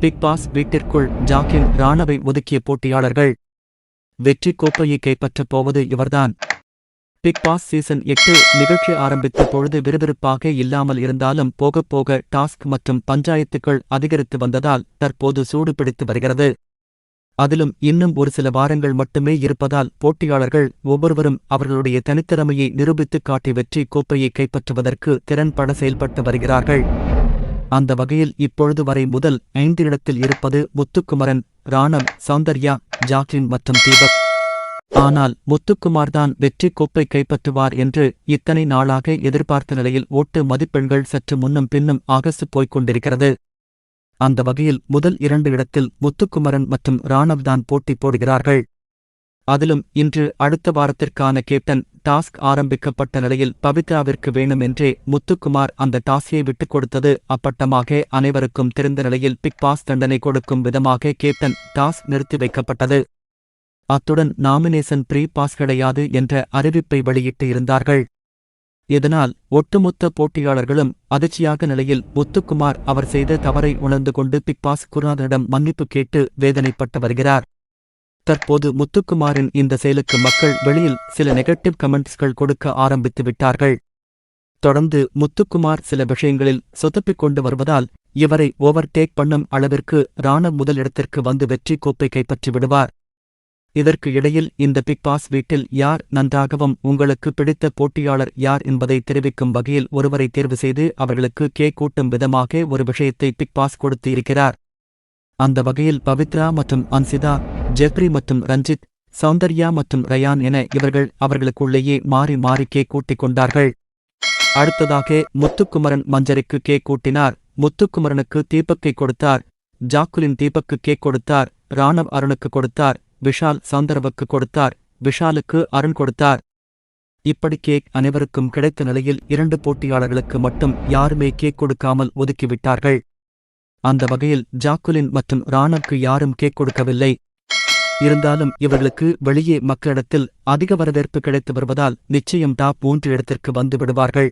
Big pass வீட்டிற்குள் ஜாக்கின் ராணவை ஒதுக்கிய போட்டியாளர்கள். வெற்றி கோப்பையை கைப்பற்றப் போவது இவர்தான். பிக் பாஸ் சீசன் 8 நிகழ்ச்சி ஆரம்பித்த பொழுது விறுவிறுப்பாக இல்லாமல் இருந்தாலும் போகப் போக டாஸ்க் மற்றும் பஞ்சாயத்துக்கள் அதிகரித்து வந்ததால் தற்போது சூடு பிடித்து வருகிறது. அதிலும் இன்னும் ஒரு சில வாரங்கள் மட்டுமே இருப்பதால் போட்டியாளர்கள் ஒவ்வொருவரும் அவர்களுடைய தனித்திறமையை நிரூபித்துக் காட்டி வெற்றி கோப்பையை கைப்பற்றுவதற்கு திறன்பட செயல்பட்டு வருகிறார்கள். அந்த வகையில் இப்பொழுது வரை முதல் 5 இடத்தில் இருப்பது முத்துக்குமரன், ராணவ், சௌந்தர்யா, ஜாக்லின் மற்றும் தீபக். ஆனால் முத்துக்குமார் தான் வெற்றி கோப்பை கைப்பற்றுவார் என்று இத்தனை நாளாக எதிர்பார்த்த நிலையில் ஓட்டு மதிப்பெண்கள் சற்று முன்னும் பின்னும் ஆகஸ்ட் போய்க் கொண்டிருக்கிறது. அந்த வகையில் முதல் 2 இடத்தில் முத்துக்குமரன் மற்றும் ராணவ் தான் போட்டி போடுகிறார்கள். அதிலும் இன்று அடுத்த வாரத்திற்கான கேப்டன் டாஸ்க் ஆரம்பிக்கப்பட்ட நிலையில் பவித்ராவிற்கு வேணும் என்றே முத்துக்குமார் அந்த டாஸ்கை விட்டுக் கொடுத்தது அப்பட்டமாக அனைவருக்கும் தெரிந்த நிலையில் பிக் பாஸ் தண்டனை கொடுக்கும் விதமாக கேப்டன் டாஸ்க் நிறுத்தி வைக்கப்பட்டது. அத்துடன் நாமினேஷன் ப்ரீ பாஸ் கிடையாது என்ற அறிவிப்பை வெளியிட்டு இருந்தார்கள். இதனால் ஒட்டுமொத்த போட்டியாளர்களும் அதிர்ச்சியாக நிலையில் முத்துக்குமார் அவர் செய்த தவறை உணர்ந்து கொண்டு பிக் பாஸ் குருநாதனிடம் மன்னிப்பு கேட்டு வேதனைப்பட்டு வருகிறார். தற்போது முத்துக்குமாரின் இந்த செயலுக்கு மக்கள் வெளியில் சில நெகட்டிவ் கமெண்ட்ஸ்கள் கொடுக்க ஆரம்பித்து விட்டார்கள். தொடர்ந்து முத்துக்குமார் சில விஷயங்களில் சொதப்பிக் கொண்டு வருவதால் இவரை ஓவர்டேக் பண்ணும் அளவிற்கு ராணவ் முதல் இடத்திற்கு வந்து வெற்றி கோப்பை கைப்பற்றி விடுவார். இதற்கு இடையில் இந்த பிக் பாஸ் வீட்டில் யார் நன்றாகவும் உங்களுக்கு பிடித்த போட்டியாளர் யார் என்பதை தெரிவிக்கும் வகையில் ஒருவரை தேர்வு செய்து அவர்களுக்கு கேக் கூட்டும் விதமாக ஒரு விஷயத்தை பிக் பாஸ் கொடுத்து இருக்கிறார். அந்த வகையில் பவித்ரா மற்றும் அன்சிதா, ஜெப்ரி மற்றும் ரஞ்சித், சௌந்தர்யா மற்றும் ரயான் என இவர்கள் அவர்களுக்குள்ளேயே மாறி மாறி கேக் கூட்டிக் கொண்டார்கள். அடுத்ததாக முத்துக்குமரன் மஞ்சரிக்கு கேக் கூட்டினார். முத்துக்குமரனுக்கு தீபக்கை கொடுத்தார். ஜாக்குலின் தீபக்கு கேக் கொடுத்தார். ராணவ் அருணுக்கு கொடுத்தார். விஷால் சௌந்தரவுக்கு கொடுத்தார். விஷாலுக்கு அருண் கொடுத்தார். இப்படி கேக் அனைவருக்கும் கிடைத்த நிலையில் 2 போட்டியாளர்களுக்கு மட்டும் யாருமே கேக் கொடுக்காமல் ஒதுக்கிவிட்டார்கள். அந்த வகையில் ஜாக்குலின் மற்றும் ராணவ்க்கு யாரும் கேக் கொடுக்கவில்லை. இருந்தாலும் இவர்களுக்கு வெளியே மக்களிடத்தில் அதிக வரவேற்பு கிடைத்து வருவதால் நிச்சயம் டாப் 3 இடத்திற்கு வந்து விடுவார்கள்.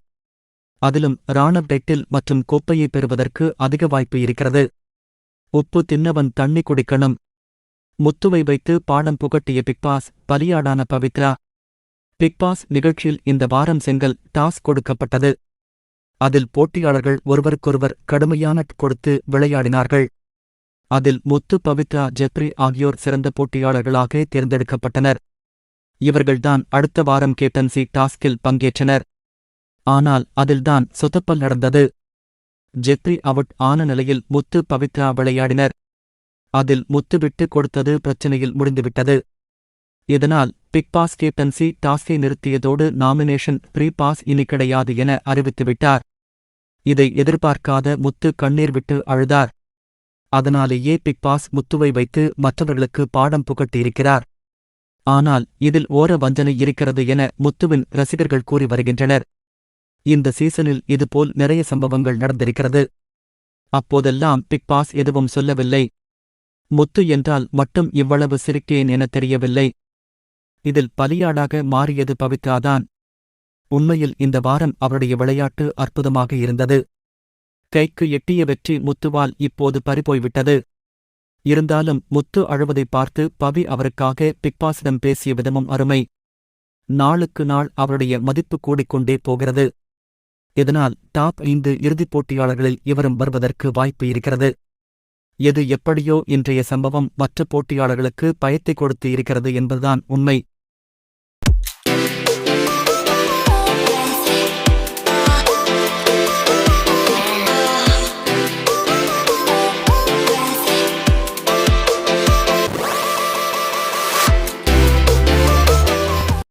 அதிலும் ராணவ் டைட்டில் மற்றும் கோப்பையை பெறுவதற்கு அதிக வாய்ப்பு இருக்கிறது. உப்பு தின்னவன் தண்ணி குடிக்கணும். முத்துவை வைத்து பாடம் புகட்டிய பிக்பாஸ் பலியாடான பவித்ரா. பிக்பாஸ் நிகழ்ச்சியில் இந்த வாரம் செங்கல் டாஸ்க் கொடுக்கப்பட்டது. அதில் போட்டியாளர்கள் ஒருவருக்கொருவர் கடுமையான கொடுத்து விளையாடினார்கள். அதில் முத்து, பவித்ரா, ஜெப்ரி ஆகியோர் சிறந்த போட்டியாளர்களாக தேர்ந்தெடுக்கப்பட்டனர். இவர்கள்தான் அடுத்த வாரம் கேப்டன்சி டாஸ்கில் பங்கேற்றனர். ஆனால் அதில்தான் சொதப்பல் நடந்தது. ஜெப்ரி அவுட் ஆன நிலையில் முத்து, பவித்ரா விளையாடினர். அதில் முத்து விட்டு கொடுத்தது பிரச்சனையில் முடிந்துவிட்டது. இதனால் பிக் பாஸ் கேப்டன்சி டாஸ்கை நிறுத்தியதோடு நாமினேஷன் ப்ரீ பாஸ் இனி கிடையாது என அறிவித்துவிட்டார். இதை எதிர்பார்க்காத முத்து கண்ணீர் விட்டு அழுதார். அதனாலேயே பிக் பாஸ் முத்துவை வைத்து மற்றவர்களுக்கு பாடம் புகட்டியிருக்கிறார். ஆனால் இதில் ஓர வஞ்சனை இருக்கிறது என முத்துவின் ரசிகர்கள் கூறி வருகின்றனர். இந்த சீசனில் இதுபோல் நிறைய சம்பவங்கள் நடந்திருக்கிறது. அப்போதெல்லாம் பிக் பாஸ் எதுவும் சொல்லவில்லை. முத்து என்றால் மட்டும் இவ்வளவு சிரிக்கேன் என தெரியவில்லை. இதில் பலியாடாக மாறியது பவித்ராதான். உண்மையில் இந்த வாரம் அவருடைய விளையாட்டு அற்புதமாக இருந்தது. கைக்கு எட்டிய வெற்றி முத்துவால் இப்போது பறிபோய்விட்டது. இருந்தாலும் முத்து அழுவதை பார்த்து பவி அவருக்காக பிக்பாஸிடம் பேசிய விதமும் அருமை. நாளுக்கு நாள் அவருடைய மதிப்பு கூடிக்கொண்டே போகிறது. இதனால் டாப் 5 இறுதிப் போட்டியாளர்களில் இவரும் வருவதற்கு வாய்ப்பு இருக்கிறது. எது எப்படியோ இன்றைய சம்பவம் மற்ற போட்டியாளர்களுக்கு பயத்தை கொடுத்து இருக்கிறது என்பதுதான் உண்மை.